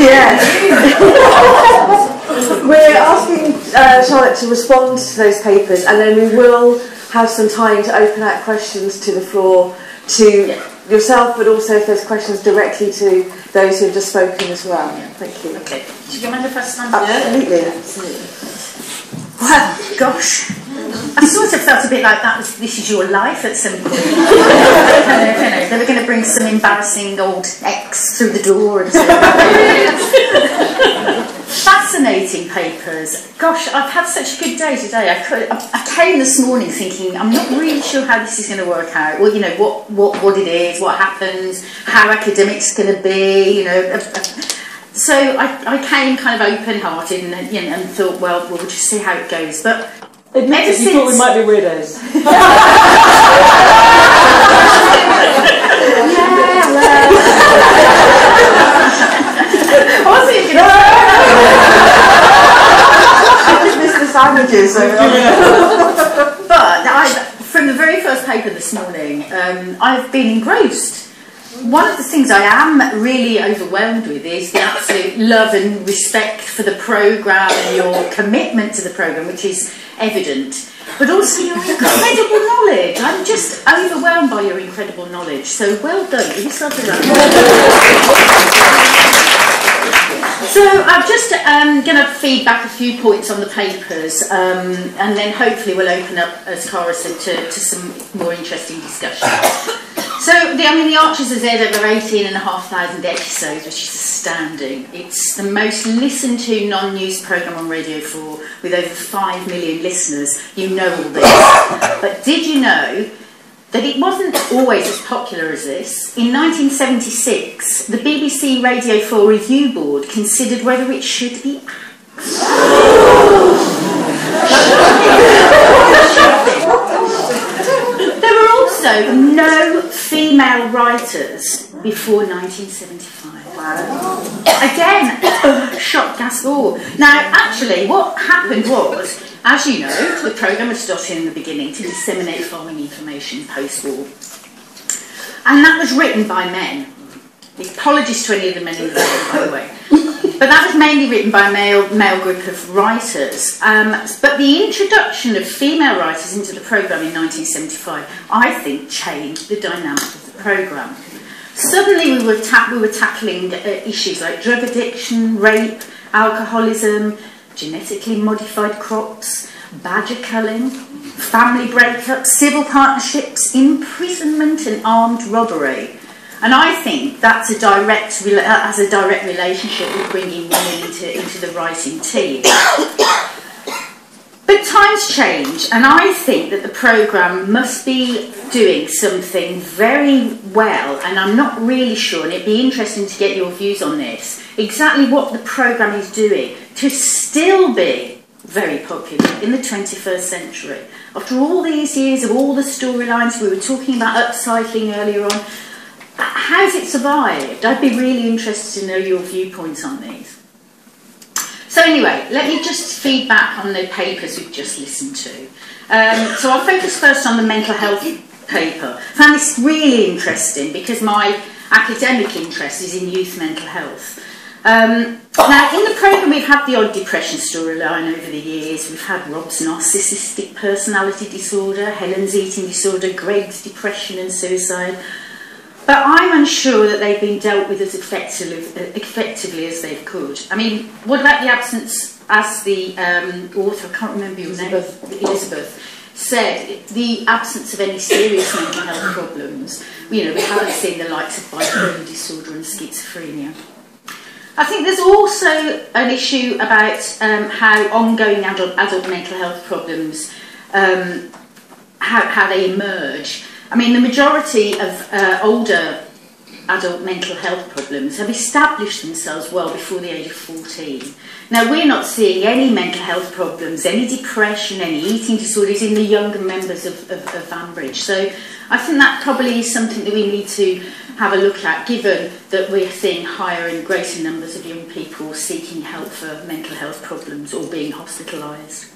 Yeah. We're asking Charlotte to respond to those papers, and then we will have some time to open out questions to the floor to yourself, but also if there's questions directly to those who have just spoken as well. Thank you. Okay. Do you mind if I stand up? Absolutely. Well, gosh. I sort of felt a bit like this is your life at some point. They were going to bring some embarrassing old ex through the door and so fascinating papers. Gosh, I've had such a good day today. I came this morning thinking I'm not really sure how this is going to work out. Well, what it is, what happens, how academic's going to be, So I came kind of open-hearted and thought, well, we'll just see how it goes. But admit it, you thought we might be weirdos. I was thinking, I just missed the sandwiches. But from the very first paper this morning, I've been engrossed. One of the things I am really overwhelmed with is the absolute love and respect for the programme and your commitment to the programme, which is evident, but also your incredible knowledge. I'm just overwhelmed by your incredible knowledge, so well done. Give yourself a round. So I'm just going to feed back a few points on the papers, and then hopefully we'll open up, as Cara said, to some more interesting discussion. So, the Archers has aired over 18,500 episodes, which is astounding. It's the most listened to non-news programme on Radio 4 with over 5 million listeners. You know all this. But did you know that it wasn't always as popular as this? In 1976, the BBC Radio 4 Review Board considered whether it should be axed. There were also no female writers before 1975. Wow. Again, shock, gasp, awe. Now, actually, what happened was, as you know, the programme was started in the beginning to disseminate farming information post-war. And that was written by men. Apologies to any of the men in the room, by the way. But that was mainly written by a male group of writers. But the introduction of female writers into the programme in 1975, I think, changed the dynamic of the programme. Suddenly we were tackling issues like drug addiction, rape, alcoholism, genetically modified crops, badger culling, family breakups, civil partnerships, imprisonment and armed robbery. And I think that's has a direct relationship with bringing women into the writing team. But times change, and I think that the programme must be doing something very well, and I'm not really sure, and it'd be interesting to get your views on this, exactly what the programme is doing to still be very popular in the 21st century. After all these years of all the storylines, we were talking about upcycling earlier on, how's it survived? I'd be really interested to know your viewpoints on these. So anyway, let me just feed back on the papers we've just listened to. So I'll focus first on the mental health paper. I found this really interesting because my academic interest is in youth mental health. Now, in the programme we've had the odd depression storyline over the years. We've had Rob's narcissistic personality disorder, Helen's eating disorder, Greg's depression and suicide. But I'm unsure that they've been dealt with as effectively as they could. I mean, what about the absence, as the author, I can't remember your name, Elizabeth, said, the absence of any serious mental health problems. We haven't seen the likes of bipolar disorder and schizophrenia. I think there's also an issue about how ongoing adult mental health problems, how they emerge. I mean, the majority of older adult mental health problems have established themselves well before the age of 14. Now, we're not seeing any mental health problems, any depression, any eating disorders in the younger members of Ambridge. So I think that probably is something that we need to have a look at, given that we're seeing higher and greater numbers of young people seeking help for mental health problems or being hospitalised.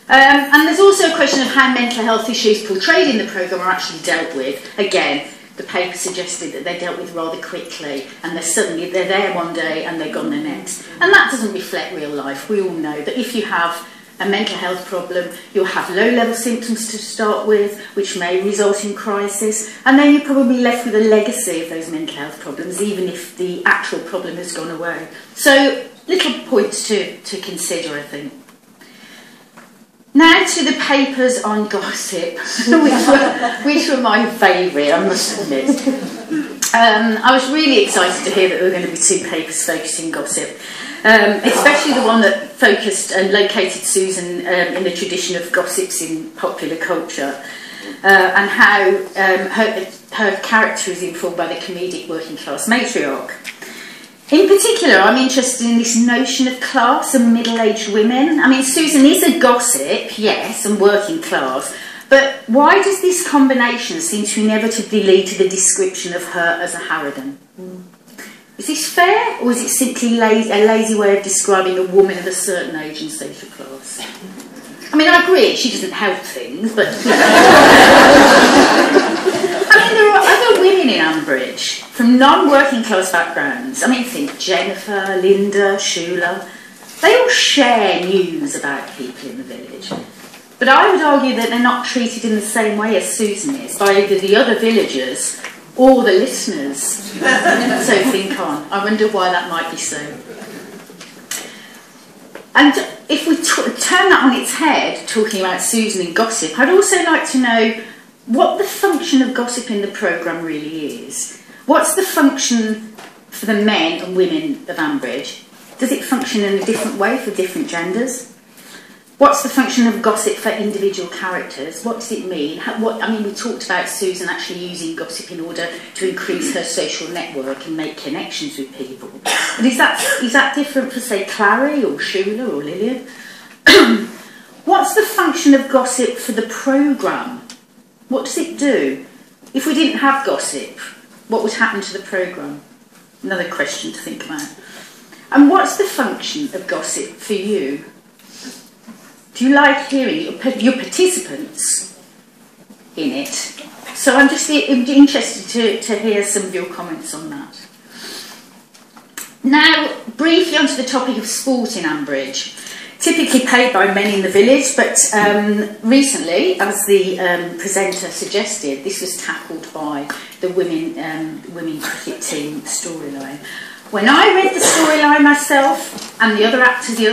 And there's also a question of how mental health issues portrayed in the programme are actually dealt with. Again, the paper suggested that they dealt with rather quickly, and they're there one day and they're gone the next. And that doesn't reflect real life. We all know that if you have a mental health problem, you'll have low-level symptoms to start with, which may result in crisis, and then you're probably left with a legacy of those mental health problems, even if the actual problem has gone away. So, little points to consider, I think. Now to the papers on gossip, which were my favourite, I must admit. I was really excited to hear that there were going to be 2 papers focusing gossip, especially the one that focused and located Susan in the tradition of gossips in popular culture, and how her character is informed by the comedic working class matriarch. In particular, I'm interested in this notion of class and middle-aged women. I mean, Susan is a gossip, yes, and working class, but why does this combination seem to inevitably lead to the description of her as a harridan? Is this fair, or is it simply a lazy way of describing a woman of a certain age and social class? I mean, I agree, she doesn't help things, but... I mean, there are other women in Ambridge from non-working class backgrounds. I mean, think Jennifer, Linda, Shula. They all share news about people in the village. But I would argue that they're not treated in the same way as Susan is by either the other villagers or the listeners. So think on. I wonder why that might be so. And if we turn that on its head, talking about Susan and gossip, I'd also like to know what the function of gossip in the programme really is. What's the function for the men and women of Ambridge? Does it function in a different way for different genders? What's the function of gossip for individual characters? What does it mean? I mean, we talked about Susan actually using gossip in order to increase her social network and make connections with people. And is that different for, say, Clary or Shula or Lillian? What's the function of gossip for the programme? What does it do? If we didn't have gossip, what would happen to the programme? Another question to think about. And what's the function of gossip for you? Do you like hearing your participants in it? So I'm just interested to hear some of your comments on that. Now, briefly onto the topic of sport in Ambridge. Typically paid by men in the village, but recently, as the presenter suggested, this was tackled by the women cricket team storyline. When I read the storyline myself, and the other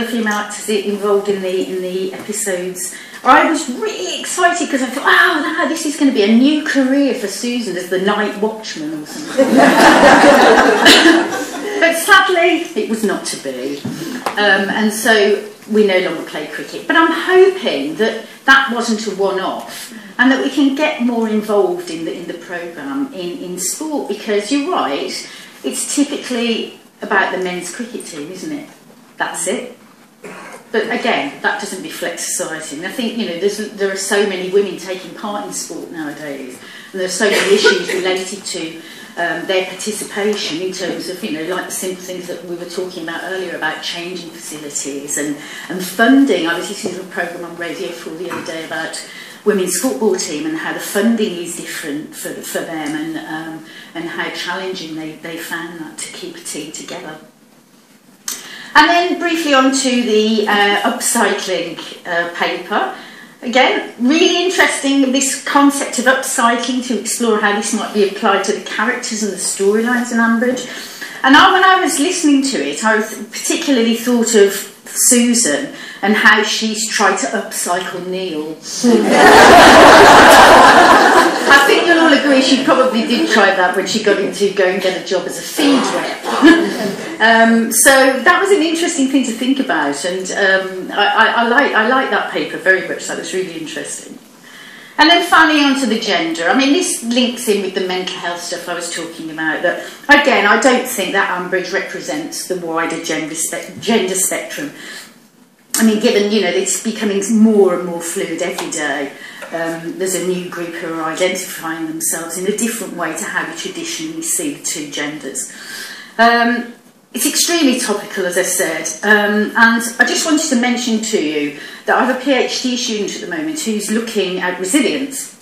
female actors involved in the episodes, I was really excited because I thought, wow, this is going to be a new career for Susan as the night watchman or something. But sadly, it was not to be. And so we no longer play cricket. But I'm hoping that that wasn't a one-off and that we can get more involved in the programme in sport, because you're right, it's typically about the men's cricket team, isn't it? That's it. But again, that doesn't reflect society. And I think, you know, there are so many women taking part in sport nowadays, and there are so many issues related to their participation in terms of, you know, like the simple things that we were talking about earlier about changing facilities and funding. I was listening to a programme on Radio 4 the other day about women's football team and how the funding is different for them, and how challenging they found that to keep a team together. And then briefly on to the upcycling paper. Again, really interesting, this concept of upcycling, to explore how this might be applied to the characters and the storylines in Ambridge. And when I was listening to it, I particularly thought of Susan and how she's tried to upcycle Neil. I think you'll all agree she probably did try that when she got him to go and get a job as a feed rep. So that was an interesting thing to think about, and I like that paper very much. That was really interesting. And then finally onto the gender. I mean, this links in with the mental health stuff I was talking about. That again, I don't think that Ambridge represents the wider gender spectrum. I mean, given, you know, it's becoming more and more fluid every day. There's a new group who are identifying themselves in a different way to how we traditionally see the two genders. It's extremely topical, as I said, and I just wanted to mention to you that I have a PhD student at the moment who's looking at resilience.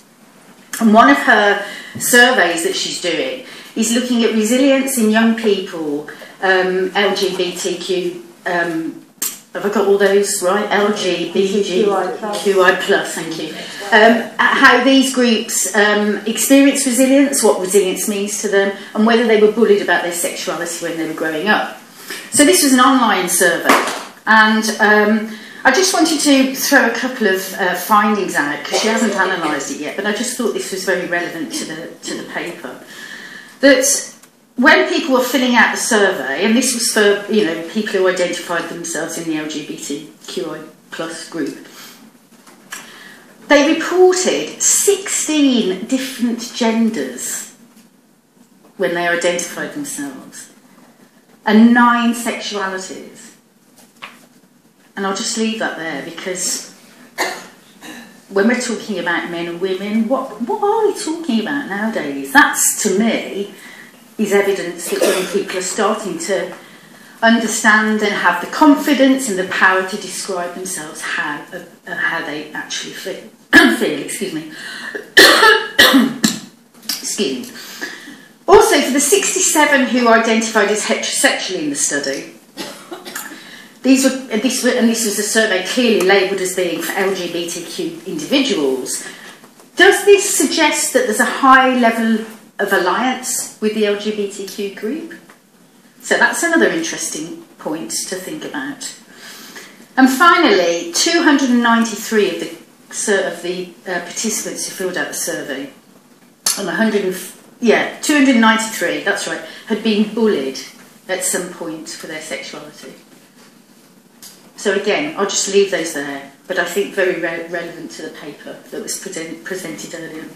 And one of her surveys that she's doing is looking at resilience in young people, LGBTQ, have I got all those right? LGBTQI plus, thank you. How these groups experience resilience, what resilience means to them, and whether they were bullied about their sexuality when they were growing up. So this was an online survey, and I just wanted to throw a couple of findings out, because she hasn't analysed it yet, but I just thought this was very relevant to the paper. That when people were filling out the survey, and this was for people who identified themselves in the LGBTQI plus group, they reported 16 different genders when they identified themselves, and 9 sexualities. And I'll just leave that there, because when we're talking about men and women, what are we talking about nowadays? That's, to me, is evidence that young people are starting to understand and have the confidence and the power to describe themselves how they actually feel. Excuse me. Excuse me. Also, for the 67 who identified as heterosexual in the study, this was a survey clearly labelled as being for LGBTQ individuals. Does this suggest that there's a high level of alliance with the LGBTQ group? So that's another interesting point to think about. And finally, 293 of the participants who filled out the survey, and 293, that's right, had been bullied at some point for their sexuality. So again, I'll just leave those there, but I think very relevant to the paper that was presented earlier.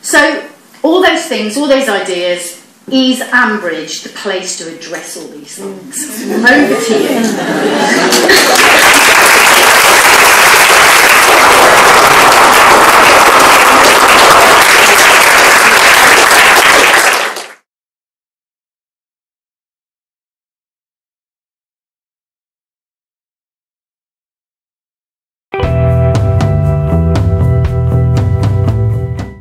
So all those things, all those ideas, is Ambridge the place to address all these things? Over to you.